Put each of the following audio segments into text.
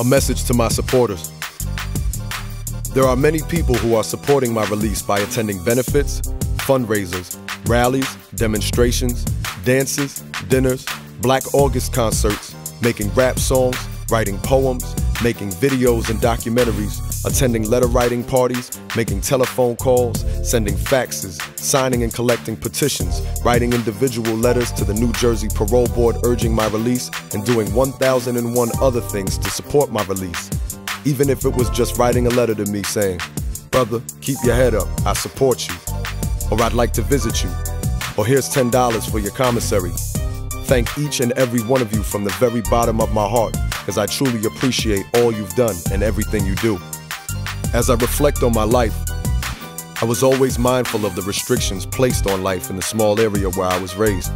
A message to my supporters. There are many people who are supporting my release by attending benefits, fundraisers, rallies, demonstrations, dances, dinners, Black August concerts, making rap songs, writing poems, making videos and documentaries, attending letter writing parties, making telephone calls, sending faxes, signing and collecting petitions, writing individual letters to the New Jersey Parole Board urging my release, and doing 1,001 other things to support my release. Even if it was just writing a letter to me saying, "Brother, keep your head up, I support you," or "I'd like to visit you," or "Here's $10 for your commissary." Thank each and every one of you from the very bottom of my heart, because I truly appreciate all you've done and everything you do. As I reflect on my life, I was always mindful of the restrictions placed on life in the small area where I was raised.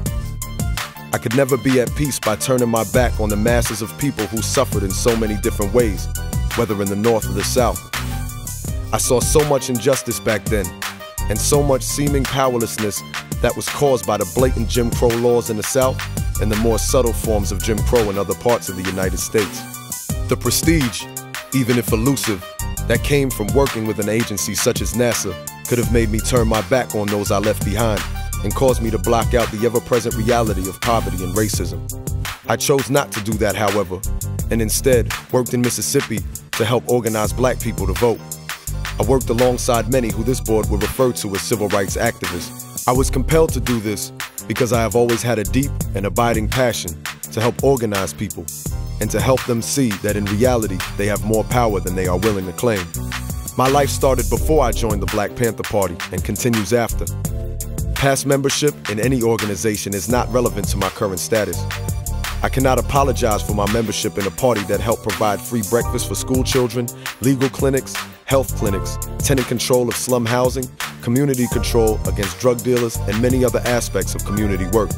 I could never be at peace by turning my back on the masses of people who suffered in so many different ways, whether in the North or the South. I saw so much injustice back then, and so much seeming powerlessness that was caused by the blatant Jim Crow laws in the South and the more subtle forms of Jim Crow in other parts of the United States. The prestige, even if elusive, that came from working with an agency such as NASA could have made me turn my back on those I left behind and caused me to block out the ever-present reality of poverty and racism. I chose not to do that, however, and instead worked in Mississippi to help organize Black people to vote. I worked alongside many who this board would refer to as civil rights activists. I was compelled to do this because I have always had a deep and abiding passion to help organize people and to help them see that in reality they have more power than they are willing to claim. My life started before I joined the Black Panther Party and continues after. Past membership in any organization is not relevant to my current status. I cannot apologize for my membership in a party that helped provide free breakfast for school children, legal clinics, health clinics, tenant control of slum housing, community control against drug dealers, and many other aspects of community work.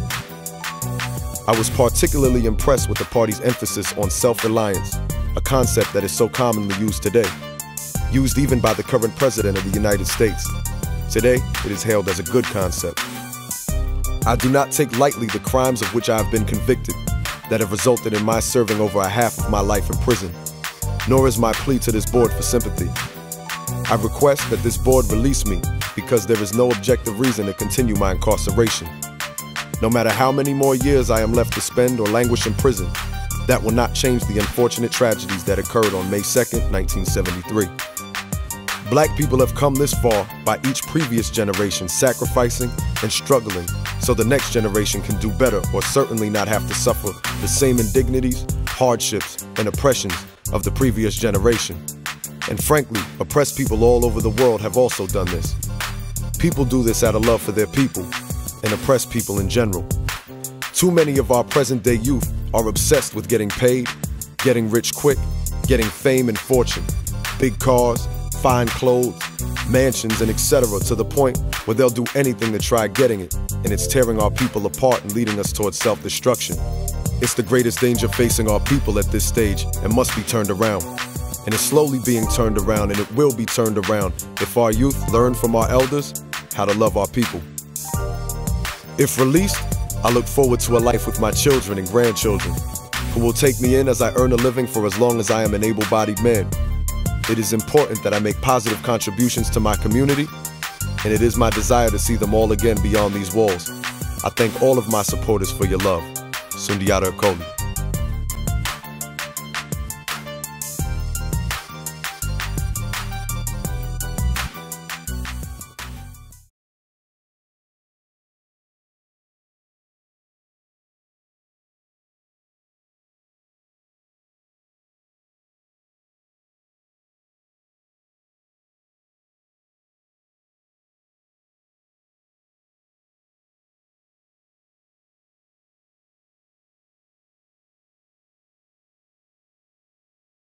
I was particularly impressed with the party's emphasis on self-reliance, a concept that is so commonly used today, used even by the current president of the United States. Today, it is hailed as a good concept. I do not take lightly the crimes of which I have been convicted that have resulted in my serving over a half of my life in prison, nor is my plea to this board for sympathy. I request that this board release me because there is no objective reason to continue my incarceration. No matter how many more years I am left to spend or languish in prison, that will not change the unfortunate tragedies that occurred on May 2nd, 1973. Black people have come this far by each previous generation sacrificing and struggling so the next generation can do better or certainly not have to suffer the same indignities, hardships, and oppressions of the previous generation. And frankly, oppressed people all over the world have also done this. People do this out of love for their people and oppressed people in general. Too many of our present-day youth are obsessed with getting paid, getting rich quick, getting fame and fortune, big cars, fine clothes, mansions, and etc. to the point where they'll do anything to try getting it, and it's tearing our people apart and leading us towards self-destruction. It's the greatest danger facing our people at this stage and must be turned around. And it's slowly being turned around, and it will be turned around if our youth learn from our elders how to love our people. If released, I look forward to a life with my children and grandchildren, who will take me in as I earn a living for as long as I am an able-bodied man. It is important that I make positive contributions to my community, and it is my desire to see them all again beyond these walls. I thank all of my supporters for your love. Sundiata Acoli.